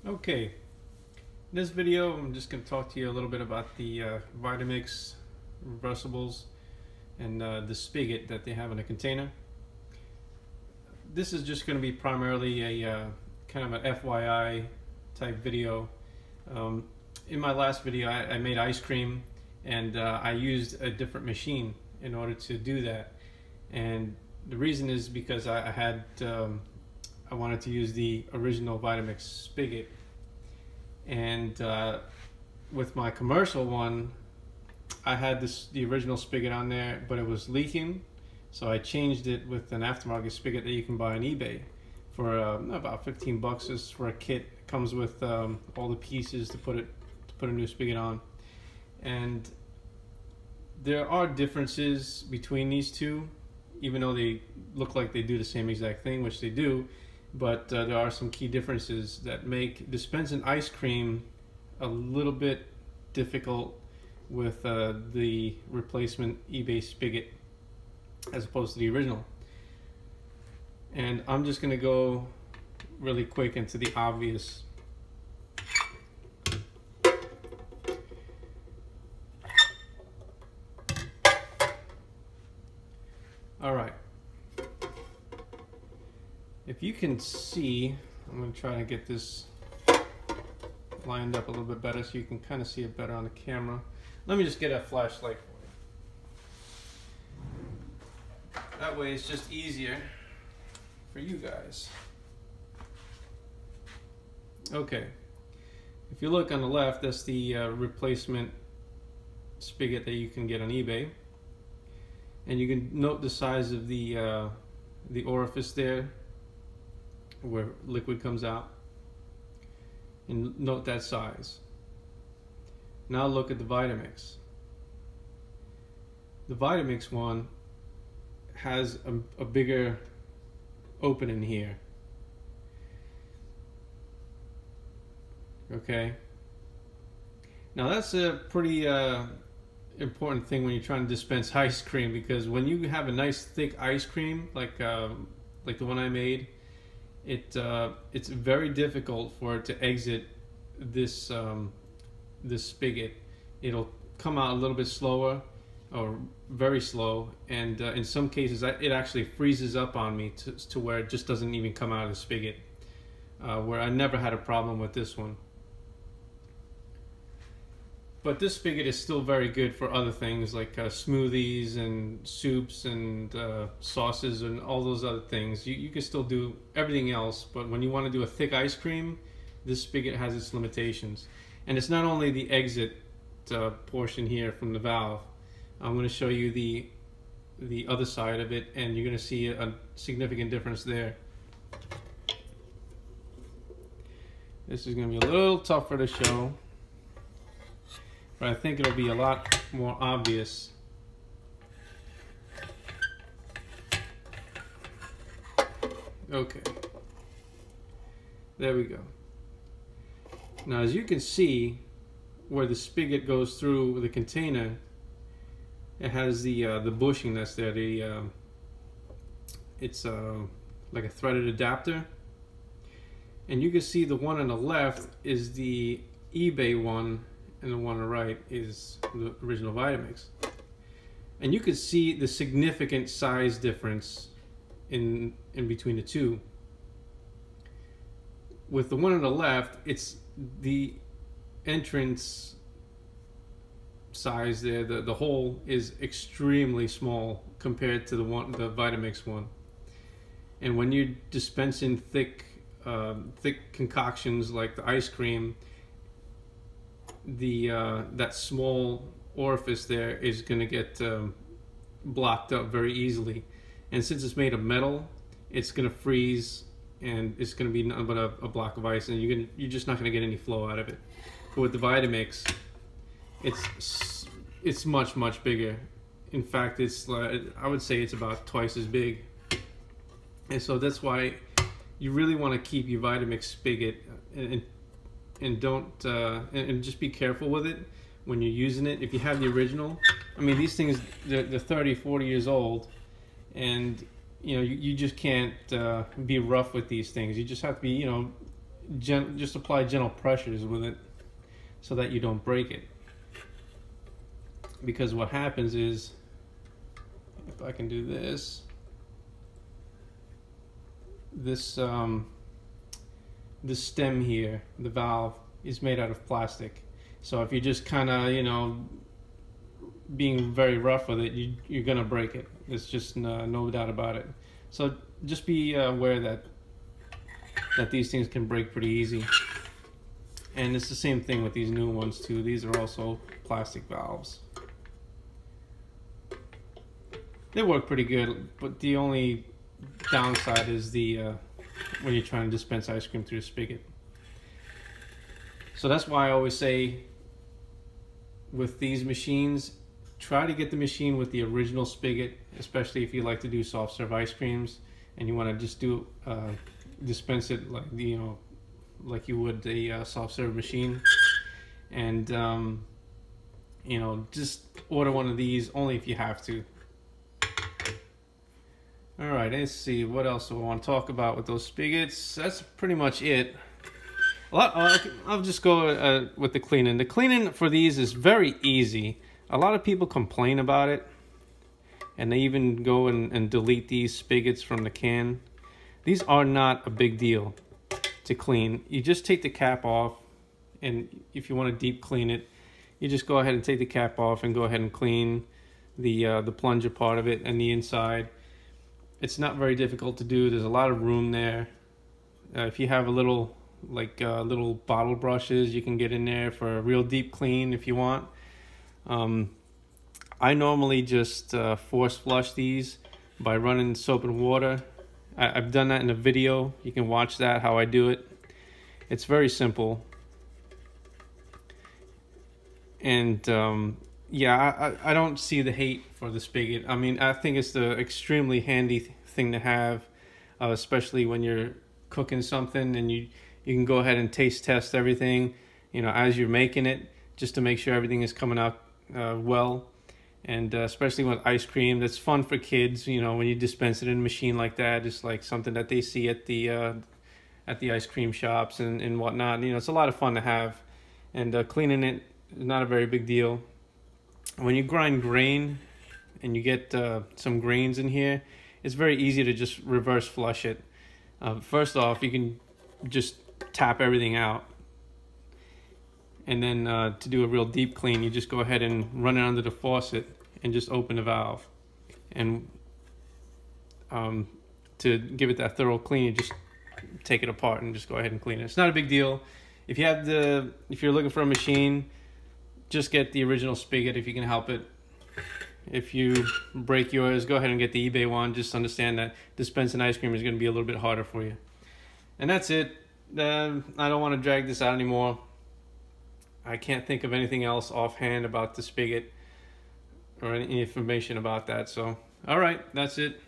Okay, in this video I'm just going to talk to you a little bit about the Vitamix reversibles and the spigot that they have in a container. This is just going to be primarily a kind of an FYI type video. In my last video I made ice cream, and I used a different machine in order to do that, and the reason is because I wanted to use the original Vitamix spigot, and with my commercial one I had the original spigot on there, but it was leaking, so I changed it with an aftermarket spigot that you can buy on eBay for about 15 bucks. Just for a kit. It comes with all the pieces to put a new spigot on, and there are differences between these two, even though they look like they do the same exact thing, which they do. But there are some key differences that make dispensing ice cream a little bit difficult with the replacement eBay spigot as opposed to the original. And I'm just going to go really quick into the obvious. Alright. If you can see, I'm going to try to get this lined up a little bit better so you can kind of see it better on the camera. Let me just get a flashlight for you. That way it's just easier for you guys. Okay. If you look on the left, that's the replacement spigot that you can get on eBay. And you can note the size of the orifice there, where liquid comes out, and note that size. Now look at the Vitamix. The Vitamix one has a bigger opening here. Okay. Now that's a pretty important thing when you're trying to dispense ice cream, because when you have a nice thick ice cream like the one I made, it's very difficult for it to exit this this spigot. It'll come out a little bit slower, or very slow, and in some cases it actually freezes up on me to where it just doesn't even come out of the spigot, where I never had a problem with this one. But this spigot is still very good for other things like smoothies and soups and sauces and all those other things. You can still do everything else, but when you want to do a thick ice cream, this spigot has its limitations. And it's not only the exit portion here from the valve. I'm going to show you the other side of it, and you're going to see a significant difference there. This is going to be a little tougher to show, but I think it'll be a lot more obvious. Okay, there we go. Now, as you can see, where the spigot goes through the container, it has the bushing that's there. It's like a threaded adapter, and you can see the one on the left is the eBay one, and the one on the right is the original Vitamix. And you can see the significant size difference in between the two. With the one on the left, it's the entrance size there, the hole is extremely small compared to the Vitamix one. And when you're dispensing thick concoctions like the ice cream, that small orifice there is going to get blocked up very easily, and since it's made of metal, it's going to freeze, and it's going to be nothing but a block of ice, and you're just not going to get any flow out of it. But with the Vitamix, it's much bigger. In fact, it's I would say it's about twice as big, and so that's why you really want to keep your Vitamix spigot and don't and just be careful with it when you're using it. If you have the original, I mean, these things, they're 30-40 years old, and you know, you just can't be rough with these things. You just have to be, you know, just apply gentle pressures with it so that you don't break it. Because what happens is, if I can do this, this stem here, the valve, is made out of plastic. So if you're just kind of, you know, being very rough with it, you're gonna break it. There's just no doubt about it. So just be aware that these things can break pretty easy. And it's the same thing with these new ones too. These are also plastic valves. They work pretty good, but the only downside is the when you're trying to dispense ice cream through a spigot. So that's why I always say with these machines, try to get the machine with the original spigot, especially if you like to do soft serve ice creams and you want to just do dispense it like, you know, like you would a soft serve machine. And you know, just order one of these only if you have to. All right, let's see what else do I want to talk about with those spigots. That's pretty much it. I'll just go with the cleaning. The cleaning for these is very easy. A lot of people complain about it, and they even go and delete these spigots from the can. These are not a big deal to clean. You just take the cap off, and if you want to deep clean it, you just go ahead and take the cap off and go ahead and clean the plunger part of it and the inside. It's not very difficult to do. There's a lot of room there. If you have a little, like little bottle brushes, you can get in there for a real deep clean if you want. I normally just force flush these by running soap and water. I've done that in a video. You can watch that, how I do it. It's very simple. And yeah, I don't see the hate for the spigot. I mean, I think it's the extremely handy thing to have, especially when you're cooking something and you can go ahead and taste test everything, you know, as you're making it, just to make sure everything is coming out well. And especially with ice cream, that's fun for kids, you know, when you dispense it in a machine like that, just like something that they see at the ice cream shops and whatnot. You know, it's a lot of fun to have. And cleaning it is not a very big deal. When you grind grain and you get some grains in here, it's very easy to just reverse flush it. First off, you can just tap everything out. And then to do a real deep clean, you just go ahead and run it under the faucet and just open the valve. And to give it that thorough clean, you just take it apart and just go ahead and clean it. It's not a big deal. If you're looking for a machine, just get the original spigot if you can help it. If you break yours, go ahead and get the eBay one. Just understand that dispensing ice cream is going to be a little bit harder for you. And that's it. I don't want to drag this out anymore. I can't think of anything else offhand about the spigot or any information about that. So, all right, that's it.